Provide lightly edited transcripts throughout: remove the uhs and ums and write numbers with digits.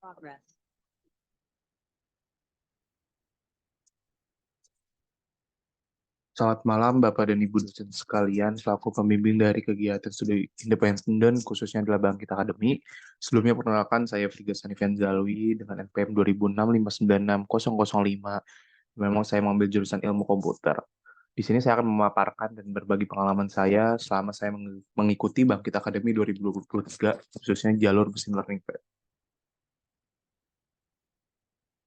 Progress. Selamat malam Bapak dan Ibu dosen sekalian, selaku pembimbing dari kegiatan studi independen khususnya adalah Bangkit Akademi. Sebelumnya perkenalkan saya Frigas Hanifian Zalwi dengan NPM 2006596005. Memang saya mengambil jurusan ilmu komputer. Di sini saya akan memaparkan dan berbagi pengalaman saya selama saya mengikuti Bangkit Akademi 2023, khususnya jalur mesin learning.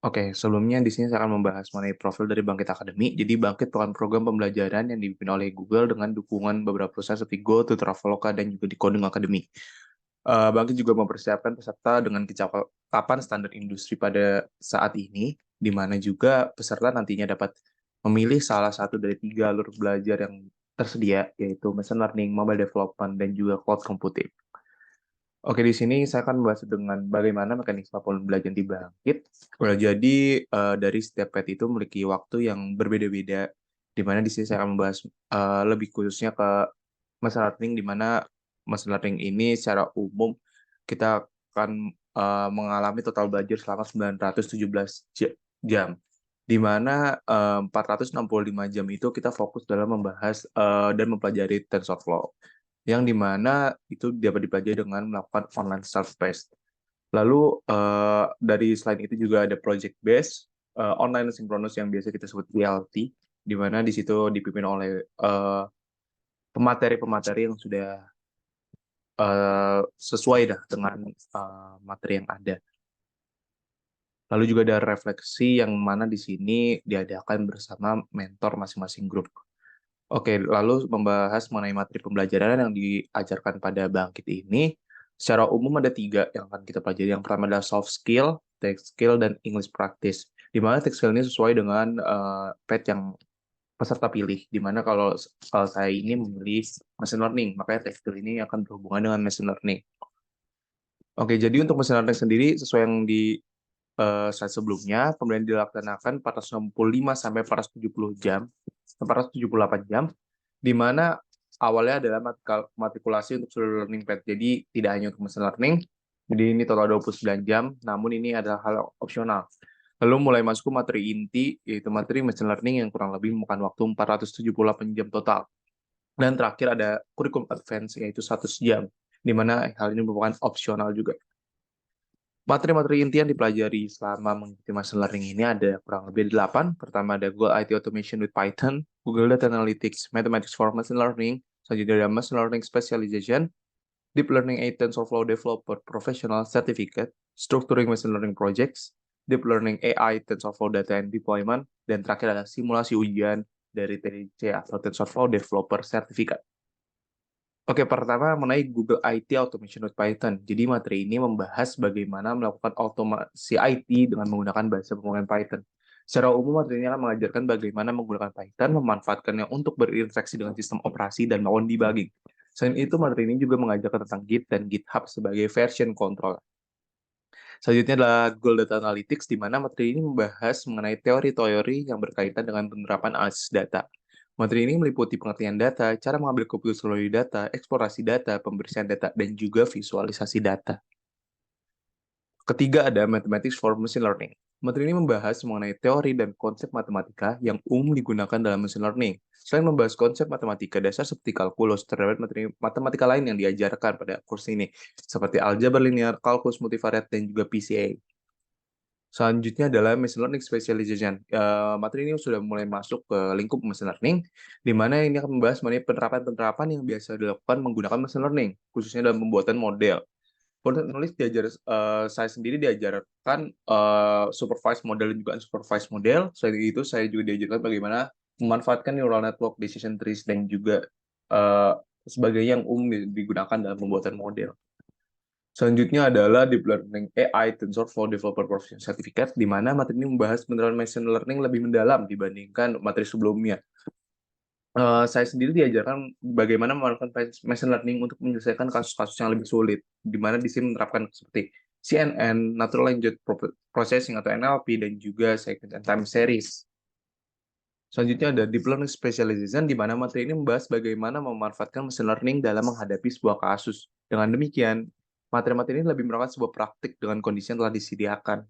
Oke, sebelumnya di sini saya akan membahas mengenai profil dari Bangkit Akademi. Jadi Bangkit merupakan program pembelajaran yang dipimpin oleh Google dengan dukungan beberapa perusahaan seperti Go, Traveloka, dan juga Decoding Academy. Bangkit juga mempersiapkan peserta dengan kecakapan standar industri pada saat ini, di mana juga peserta nantinya dapat memilih salah satu dari 3 alur belajar yang tersedia, yaitu Machine Learning, Mobile Development, dan juga Cloud Computing. Oke, di sini saya akan membahas dengan bagaimana mekanisme pembelajaran di Bangkit. Jadi, dari setiap PET itu memiliki waktu yang berbeda-beda, di mana di sini saya akan membahas lebih khususnya ke machine learning, di mana machine learning ini secara umum kita akan mengalami total belajar selama 917 jam, di mana 465 jam itu kita fokus dalam membahas dan mempelajari TensorFlow, yang dimana itu dapat dipelajari dengan melakukan online self-paced. Lalu dari selain itu juga ada project based online synchronous yang biasa kita sebut PLT, di mana di situ dipimpin oleh pemateri-pemateri yang sudah sesuai dah dengan materi yang ada. Lalu juga ada refleksi yang mana di sini diadakan bersama mentor masing-masing grup. Oke, lalu membahas mengenai materi pembelajaran yang diajarkan pada Bangkit ini, secara umum ada 3 yang akan kita pelajari. Yang pertama adalah soft skill, tech skill, dan English practice. Di mana tech skill ini sesuai dengan PET yang peserta pilih. Di mana kalau saya ini memilih machine learning, makanya tech skill ini akan berhubungan dengan machine learning. Oke, jadi untuk machine learning sendiri, sesuai yang di slide sebelumnya, kemudian dilaksanakan 465 sampai 470 jam, 478 jam, di mana awalnya adalah matrikulasi untuk seluruh learning path. Jadi tidak hanya untuk machine learning, jadi ini total 29 jam, namun ini adalah hal opsional. Lalu mulai masuk ke materi inti, yaitu materi machine learning yang kurang lebih memakan waktu 478 jam total. Dan terakhir ada kurikulum advance, yaitu 100 jam, di mana hal ini merupakan opsional juga. Materi-materi inti yang dipelajari selama mengikuti machine learning ini ada kurang lebih 8. Pertama ada Google IT Automation with Python, Google Data Analytics, Mathematics for Machine Learning, selanjutnya ada Machine Learning Specialization, Deep Learning 8 TensorFlow Developer Professional Certificate, Structuring Machine Learning Projects, Deep Learning AI TensorFlow Data and Deployment, dan terakhir ada simulasi ujian dari TDC atau TensorFlow Developer Certificate. Oke, pertama mengenai Google IT Automation with Python. Jadi materi ini membahas bagaimana melakukan otomasi IT dengan menggunakan bahasa pemrograman Python. Secara umum, materi ini akan mengajarkan bagaimana menggunakan Python, memanfaatkannya untuk berinteraksi dengan sistem operasi dan melakukan debugging. Selain itu, materi ini juga mengajarkan tentang Git dan GitHub sebagai version control. Selanjutnya adalah Google Data Analytics, di mana materi ini membahas mengenai teori-teori yang berkaitan dengan penerapan analisis data. Materi ini meliputi pengertian data, cara mengambil keputusan melalui data, eksplorasi data, pembersihan data, dan juga visualisasi data. Ketiga ada Mathematics for Machine Learning. Materi ini membahas mengenai teori dan konsep matematika yang umum digunakan dalam machine learning. Selain membahas konsep matematika dasar seperti kalkulus, terdapat materi matematika lain yang diajarkan pada kursus ini, seperti aljabar linear, kalkulus multivariat, dan juga PCA. Selanjutnya adalah Machine Learning Specialization. Materi ini sudah mulai masuk ke lingkup Machine Learning, di mana ini akan membahas mengenai penerapan-penerapan yang biasa dilakukan menggunakan Machine Learning, khususnya dalam pembuatan model. Untuk nulis saya sendiri diajarkan supervised model dan juga unsupervised model. Selain itu, saya juga diajarkan bagaimana memanfaatkan neural network, decision trees, dan juga sebagainya yang umum digunakan dalam pembuatan model. Selanjutnya adalah Deep Learning AI TensorFlow Developer Professional Certificate, di mana materi ini membahas penerapan machine learning lebih mendalam dibandingkan materi sebelumnya. Saya sendiri diajarkan bagaimana melakukan machine learning untuk menyelesaikan kasus-kasus yang lebih sulit, di mana di sini menerapkan seperti CNN, Natural Language Processing atau NLP, dan juga Sequence and Time Series. Selanjutnya ada Deep Learning Specialization, di mana materi ini membahas bagaimana memanfaatkan machine learning dalam menghadapi sebuah kasus. Dengan demikian, Materi-materi ini lebih merupakan sebuah praktik dengan kondisi yang telah disediakan.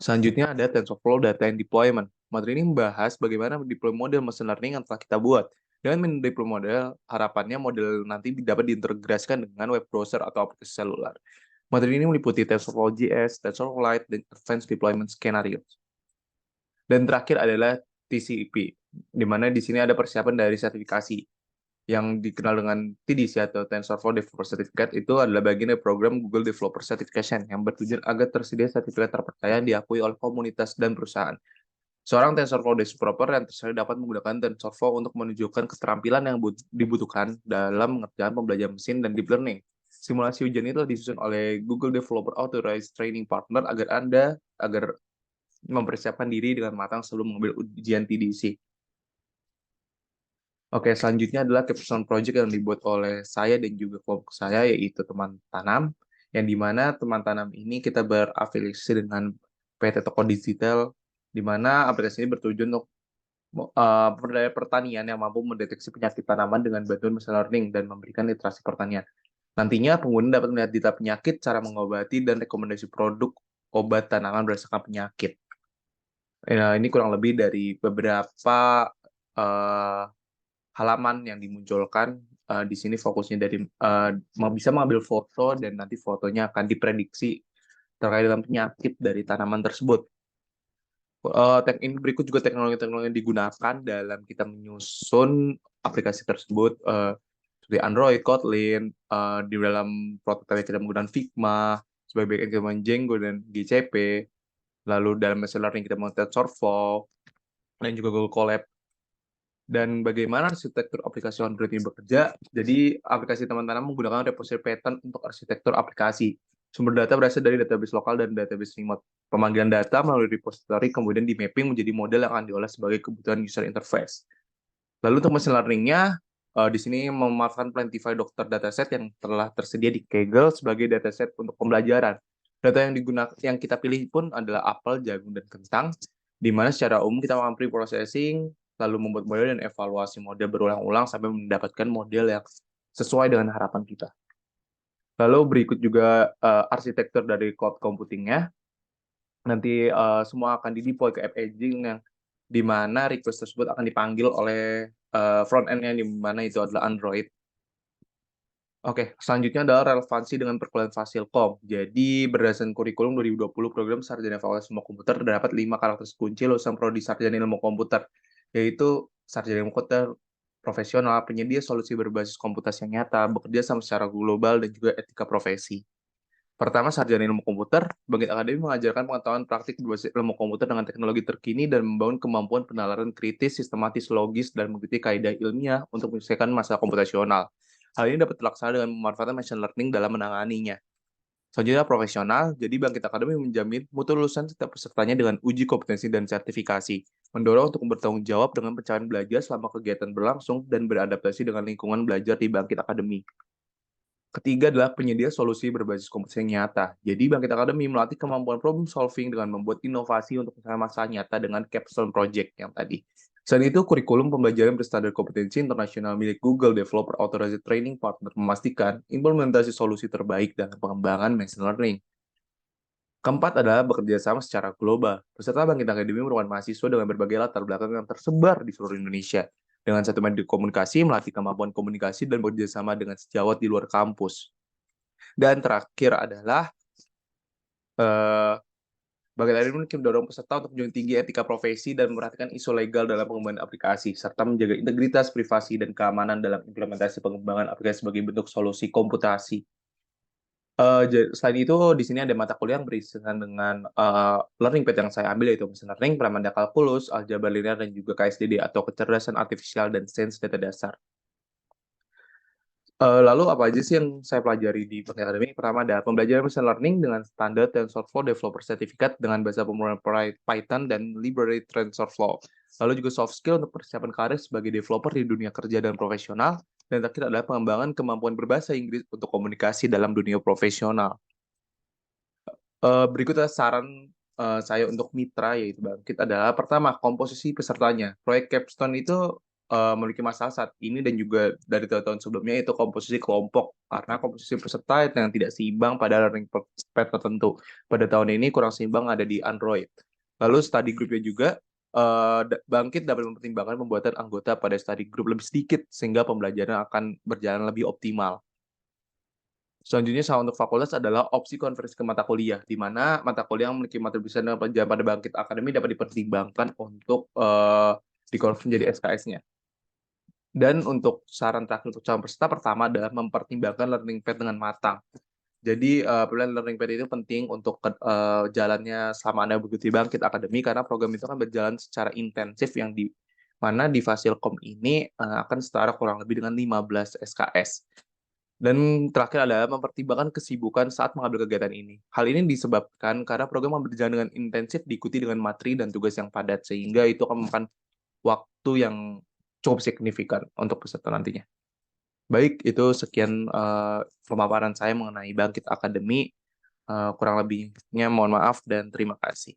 Selanjutnya ada TensorFlow Data and Deployment. Materi ini membahas bagaimana mendeploy model machine learning yang telah kita buat. Dengan mendeploy model, harapannya model nanti dapat diintegrasikan dengan web browser atau aplikasi seluler. Materi ini meliputi TensorFlow JS, TensorFlow Lite, dan Advanced Deployment Scenarios. Dan terakhir adalah TCP, di mana di sini ada persiapan dari sertifikasi yang dikenal dengan TDC atau TensorFlow Developer Certificate. Itu adalah bagian dari program Google Developer Certification yang bertujuan agar tersedia sertifikat terpercaya yang diakui oleh komunitas dan perusahaan. Seorang TensorFlow developer yang tersedia dapat menggunakan TensorFlow untuk menunjukkan keterampilan yang dibutuhkan dalam mengerjakan pembelajaran mesin dan deep learning. Simulasi ujian itu disusun oleh Google Developer Authorized Training Partner agar mempersiapkan diri dengan matang sebelum mengambil ujian TDC. Oke, selanjutnya adalah capstone project yang dibuat oleh saya dan juga kelompok saya, yaitu teman tanam, yang dimana teman tanam ini kita berafiliasi dengan PT Toko Digital, di mana aplikasi ini bertujuan untuk pemberdayaan pertanian yang mampu mendeteksi penyakit tanaman dengan bantuan machine learning dan memberikan literasi pertanian. Nantinya pengguna dapat melihat data penyakit, cara mengobati, dan rekomendasi produk obat tanaman berdasarkan penyakit. Ini kurang lebih dari beberapa halaman yang dimunculkan. Di sini fokusnya dari bisa mengambil foto dan nanti fotonya akan diprediksi terkait dengan penyakit dari tanaman tersebut. Ini berikut juga teknologi-teknologi yang digunakan dalam kita menyusun aplikasi tersebut, seperti Android, Kotlin, di dalam prototipe kita menggunakan Figma, sebagai backend kita menggunakan Django dan GCP, lalu dalam machine learning kita menggunakan TensorFlow, dan juga Google Colab. Dan bagaimana arsitektur aplikasi Android ini bekerja? Jadi, aplikasi teman-teman menggunakan repository pattern untuk arsitektur aplikasi. Sumber data berasal dari database lokal dan database remote. Pemanggilan data melalui repository kemudian di-mapping menjadi model yang akan diolah sebagai kebutuhan user interface. Lalu untuk machine learning-nya, di sini memanfaatkan Plantify Doctor dataset yang telah tersedia di Kaggle sebagai dataset untuk pembelajaran. Data yang kita pilih pun adalah apel, jagung, dan kentang, di mana secara umum kita melakukan pre-processing, lalu membuat model dan evaluasi model berulang-ulang sampai mendapatkan model yang sesuai dengan harapan kita. Lalu berikut juga arsitektur dari cloud computing-nya. Nanti semua akan dideploy ke app agent yang di mana request tersebut akan dipanggil oleh front end-nya, di mana itu adalah Android. Oke, selanjutnya adalah relevansi dengan perkuliahan Fasilkom. Jadi, berdasarkan kurikulum 2020 program Sarjana Fakultas Ilmu Komputer, terdapat 5 karakter kunci lulusan prodi Sarjana Ilmu Komputer, yaitu Sarjana Ilmu Komputer profesional, penyedia solusi berbasis komputasi yang nyata, bekerja sama secara global, dan juga etika profesi. Pertama, sarjana ilmu komputer. Bangkit Akademi mengajarkan pengetahuan praktik berbasis ilmu komputer dengan teknologi terkini dan membangun kemampuan penalaran kritis, sistematis, logis, dan mengikuti kaidah ilmiah untuk menyelesaikan masalah komputasional. Hal ini dapat terlaksana dengan memanfaatkan machine learning dalam menanganinya. Selanjutnya, profesional. Jadi, Bangkit Akademi menjamin mutu lulusan setiap pesertanya dengan uji kompetensi dan sertifikasi, mendorong untuk bertanggung jawab dengan pencapaian belajar selama kegiatan berlangsung dan beradaptasi dengan lingkungan belajar di Bangkit Akademi. Ketiga adalah penyedia solusi berbasis kompetensi yang nyata. Jadi, Bangkit Academy melatih kemampuan problem solving dengan membuat inovasi untuk masalah nyata dengan capstone project yang tadi. Selain itu, kurikulum pembelajaran berstandar kompetensi internasional milik Google Developer Authorized Training Partner memastikan implementasi solusi terbaik dalam pengembangan machine learning. Keempat adalah bekerja sama secara global. Peserta Bangkit Academy merupakan mahasiswa dengan berbagai latar belakang yang tersebar di seluruh Indonesia. Dengan satu metode komunikasi, melatih kemampuan komunikasi dan bekerja sama dengan sejawat di luar kampus. Dan terakhir adalah Bangkit Academy mendorong peserta untuk menjunjung tinggi etika profesi dan memperhatikan isu legal dalam pengembangan aplikasi, serta menjaga integritas, privasi, dan keamanan dalam implementasi pengembangan aplikasi sebagai bentuk solusi komputasi. Selain itu, di sini ada mata kuliah yang berisikan dengan learning path yang saya ambil, yaitu machine learning, Pramanda Kalkulus, aljabar linear, dan juga KSDD atau kecerdasan artifisial dan sains data dasar. Lalu apa aja sih yang saya pelajari di Bangkit Academy? Pertama ada pembelajaran machine learning dengan standar TensorFlow Developer Certificate dengan bahasa pemrograman Python dan library TensorFlow. Lalu juga soft skill untuk persiapan karir sebagai developer di dunia kerja dan profesional. Dan terakhir adalah pengembangan kemampuan berbahasa Inggris untuk komunikasi dalam dunia profesional. Berikut adalah saran saya untuk mitra, yaitu Bangkit adalah pertama, komposisi pesertanya. Proyek capstone itu memiliki masalah saat ini dan juga dari tahun-tahun sebelumnya, itu komposisi kelompok. Karena komposisi peserta yang tidak seimbang pada learning path tertentu. Pada tahun ini kurang seimbang ada di Android. Lalu study group-nya juga, Bangkit dapat mempertimbangkan pembuatan anggota pada study group lebih sedikit, sehingga pembelajaran akan berjalan lebih optimal. Selanjutnya, sama untuk fakultas adalah opsi konversi ke mata kuliah, di mana mata kuliah yang memiliki materi bisa dan pelajaran pada Bangkit Academy dapat dipertimbangkan untuk dikonversi menjadi SKS-nya. Dan untuk saran terakhir untuk calon peserta, pertama adalah mempertimbangkan learning path dengan matang. Jadi, pilihan learning path itu penting untuk jalannya selama Anda mengikuti Bangkit Academy, karena program itu kan berjalan secara intensif yang di mana di Fasilkom ini akan setara kurang lebih dengan 15 SKS. Dan terakhir adalah mempertimbangkan kesibukan saat mengambil kegiatan ini. Hal ini disebabkan karena program berjalan dengan intensif diikuti dengan materi dan tugas yang padat, sehingga itu akan memakan waktu yang cukup signifikan untuk peserta nantinya. Baik, itu sekian pemaparan saya mengenai Bangkit Academy. Kurang lebihnya mohon maaf dan terima kasih.